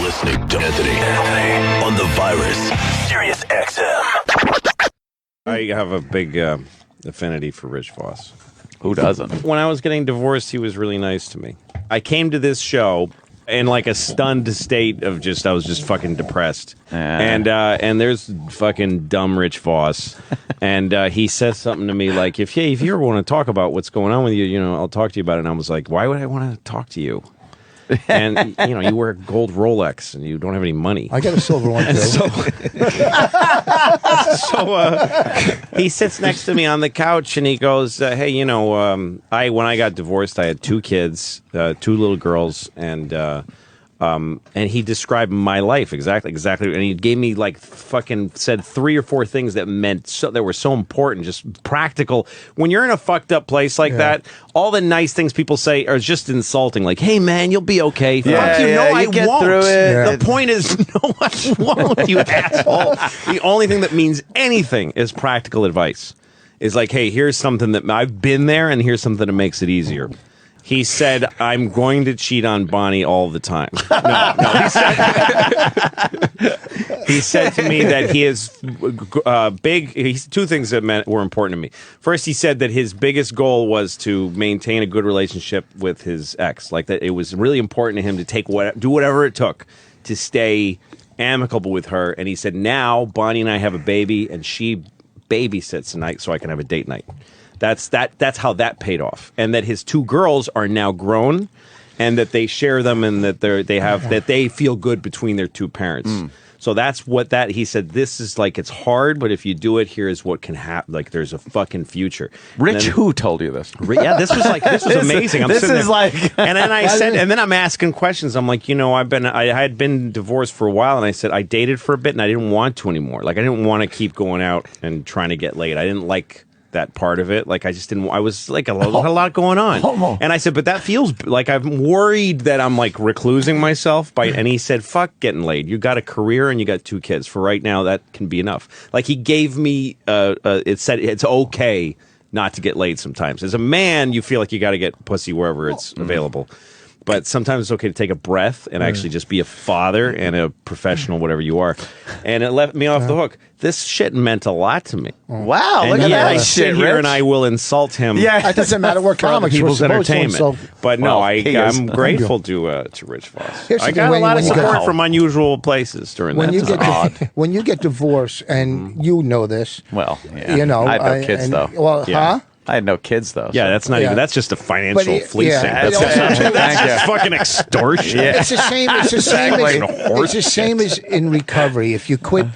listening to Anthony on the Virus, Sirius XM. I have a big affinity for Rich Vos. Who doesn't? When I was getting divorced, he was really nice to me. I came to this show in like a stunned state of I was just fucking depressed. And there's fucking dumb Rich Vos. And he says something to me like, if you ever want to talk about what's going on with you, I'll talk to you about it. And I was like, why would I want to talk to you? And, you wear a gold Rolex and you don't have any money. I got a silver one, too. So he sits next to me on the couch and he goes, hey, when I got divorced, I had 2 kids, 2 little girls, and he described my life exactly. And he gave me said 3 or 4 things that that were so important, just practical. When you're in a fucked up place like that, all the nice things people say are just insulting. Like, hey man, you'll be okay. Fuck you, no, I get won't. Through it. The point is, no, I won't, you asshole. The only thing that means anything is practical advice. Is like, hey, here's something that I've been there, and here's something that makes it easier. He said, I'm going to cheat on Bonnie all the time. No, he said to me that he is big. 2 things that were important to me. First, he said that his biggest goal was to maintain a good relationship with his ex. Like that it was really important to him to do whatever it took to stay amicable with her. And he said, now Bonnie and I have a baby, and she babysits tonight so I can have a date night. That's how that paid off, and that his 2 girls are now grown, and that they share them, and that they feel good between their 2 parents. So that's what he said. This is like, it's hard, but if you do it, here's what can happen. Like, there's a fucking future. Rich, who told you this? Yeah, this was amazing. And then I said, and then I'm asking questions. I'm like, I had been divorced for a while, and I said I dated for a bit, and I didn't want to anymore. Like, I didn't want to keep going out and trying to get laid. I didn't like that part of it. Like, I just didn't. I was like a lot going on, and I said, but that feels like I'm worried that I'm like reclusing myself by. And he said, fuck getting laid. You got a career and you got 2 kids. For right now, that can be enough. Like, he gave me. It said it's okay not to get laid sometimes. As a man, you feel like you got to get pussy wherever it's available. But sometimes it's okay to take a breath and actually just be a father and a professional, whatever you are. And it left me off the hook. This shit meant a lot to me. Wow, and look at that I shit, sit here Rich. and I will insult him. Yeah, it doesn't matter what for other comics people's we're supposed to entertainment. insult. But no, Well, I'm grateful to Rich Vos. Here's the I thing, got a lot of when you support go- from unusual places during When that. when you get divorced, and you know this, Well, yeah. I had no kids, though. Well, Yeah. I had no kids, though. Yeah, so. that's not Yeah. even. That's just a financial But fleecing. yeah. That's, that's just fucking extortion. It's the same. It's the same. Exactly. It's the same as in recovery. If you quit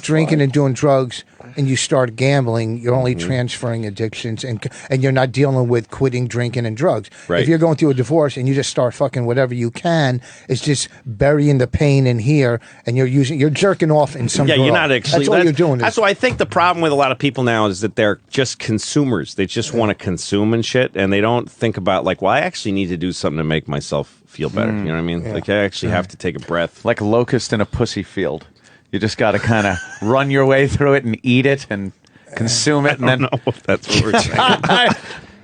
drinking and doing drugs, and you start gambling, you're only transferring addictions, and you're not dealing with quitting drinking and drugs. Right. If you're going through a divorce and you just start fucking whatever you can, it's just burying the pain in here, and you're jerking off in some. Yeah, drawer. you're not actually. That's all you're doing. That's why I think the problem with a lot of people now is that they're just consumers. They just want to consume and shit, and they don't think about like, well, I actually need to do something to make myself feel better. You know what I mean? Yeah. Like, I actually have to take a breath. Like a locust in a pussy field. You just got to kind of run your way through it and eat it and consume it, and I then. don't know if that's what we're saying.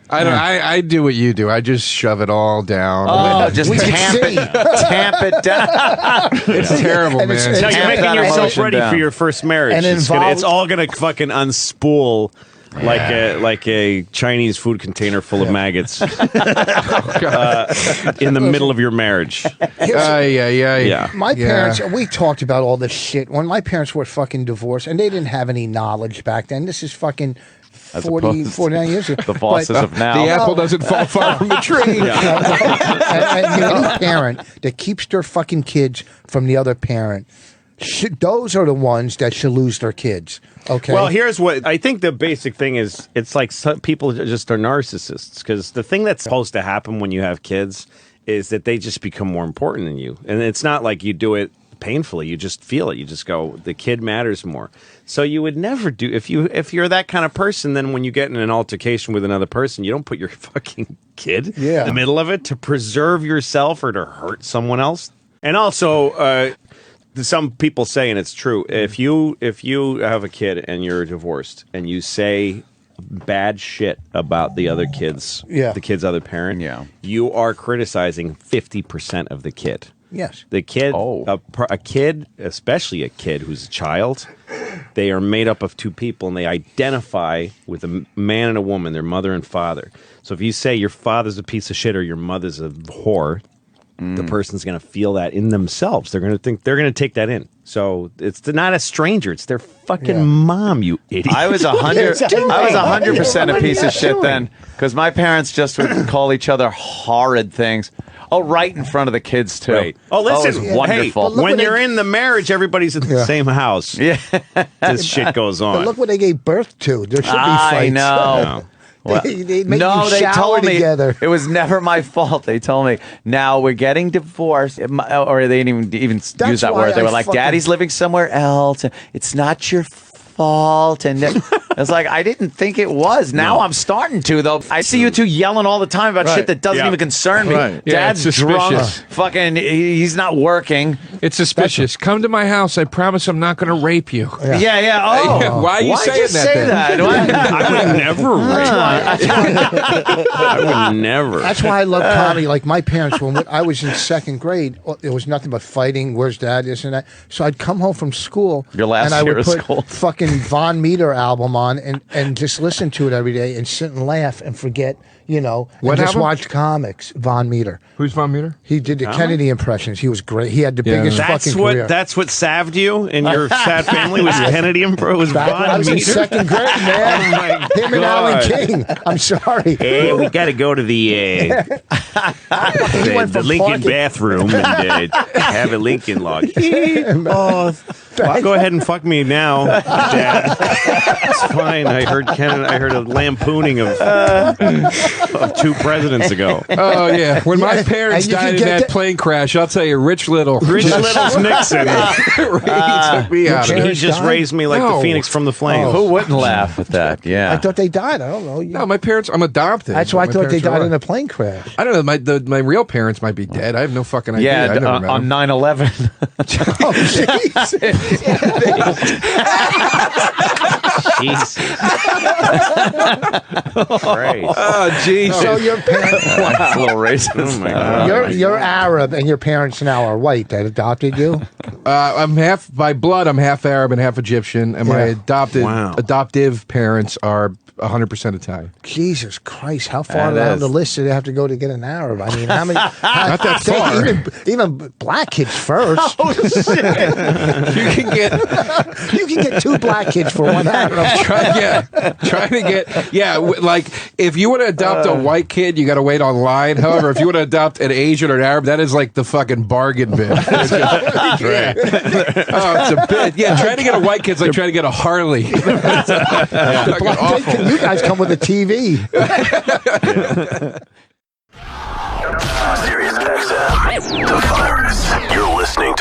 I do what you do. I just shove it all down. Oh, just We can tamp see. it down. It's terrible, And it's- man. Now you're Tamp making that yourself emotion ready down. for your first marriage. And It's all gonna fucking unspool like a Chinese food container full of maggots in the middle of your marriage. Yeah. My parents, we talked about all this shit. When my parents were fucking divorced, and they didn't have any knowledge back then. This is fucking As 49 years ago. The bosses of now. The apple doesn't fall far from the tree. and any parent that keeps their fucking kids from the other parent, those are the ones that should lose their kids. Okay. Well, here's what I think the basic thing is. It's like some people just are narcissists, because the thing that's supposed to happen when you have kids is that they just become more important than you. And it's not like you do it painfully. You just feel it. You just go, the kid matters more. So you would never do, if you're that kind of person, then when you get in an altercation with another person, you don't put your fucking kid in the middle of it to preserve yourself or to hurt someone else. And also, some people say, and it's true, if you have a kid and you're divorced and you say bad shit about the other kids, the kid's other parent, you are criticizing 50% of the kid. Yes. The kid, Oh. a kid, especially a kid who's a child, they are made up of two people, and they identify with a man and a woman, their mother and father. So if you say your father's a piece of shit or your mother's a whore, the person's going to feel that in themselves. They're going to think they're going to take that in. So it's not a stranger; it's their fucking mom. You idiot! I was 100% a piece of shit then, because my parents just would call each other horrid things. Oh, right in front of the kids too. Right. Oh, listen, it was wonderful. But look when what you're they- in the marriage, everybody's in the same house. Yeah, This shit goes But on. look what they gave birth to. There should be I fights. know. No. They make No, you they shower told me together. it was never my fault. They told me, now we're getting divorced, or they didn't even use that why word. They I were like, fucking- Daddy's living somewhere else. And it's not your fault. And I was like, I didn't think it was. Now I'm starting to, though. I see you two yelling all the time about shit that doesn't Yeah. even concern me. Right. Yeah, Dad's it's drunk. suspicious. Fucking, he's not working. It's suspicious. Come to my house. I promise I'm not going to rape you. Yeah. Oh, Why are you why'd saying you that say then? that? I would never. I would never. That's why I love comedy. Like my parents, when I was in second grade, it was nothing but fighting. Where's Dad? This and that. So I'd come home from school, Your last and I year would of put school. fucking Von Meter album on and just listen to it every day and sit and laugh and forget, and What just album? watch comics. Von Meter. Who's Von Meter? He did the Kennedy impressions. He was great. He had the biggest That's fucking what. career. That's what salved you in your sad family was Kennedy and bro was Back when I Von was in Meter. second grade, man. Oh my Him and Alan God. King. I'm sorry. Hey, we got to go to the went from Lincoln parking- bathroom and have a Lincoln log. Go ahead and fuck me now, Dad. It's fine. I heard a lampooning of 2 presidents ago. Oh, yeah. When my parents and you can died in get that the- plane crash, I'll tell you, Rich Little. Rich Little's Nixon. He took me out of He it. parents just died? raised me like No. the phoenix from the flames. Who wouldn't laugh at that? Yeah. I thought they died. I don't know. No, my parents, I'm adopted. That's why I My thought they parents are died in alive. a plane crash. I don't know. My real parents might be dead. I have no fucking idea. I yeah, never met on them. 9/11. Oh, Jesus. Christ. Oh, jeez. So your parents, That's a little racist. Oh my God. you're Arab, and your parents now are white. That adopted you. I'm half, by blood, I'm half Arab and half Egyptian, and my Yeah. adoptive parents are 100% Italian. Jesus Christ! How far That down is- the list do they have to go to get an Arab? I mean, how many? Not that they- far. Even black kids first. You can get You can get 2 black kids for 1 Arab. trying to get like if you want to adopt a white kid, you got to wait online. However, if you want to adopt an Asian or an Arab, that is like the fucking bargain bin. Yeah. Oh, it's a bit. Yeah, trying to get a white kid's like trying to get a Harley. Fucking awful. You guys come with a TV. Sirius XM, The Virus. You're listening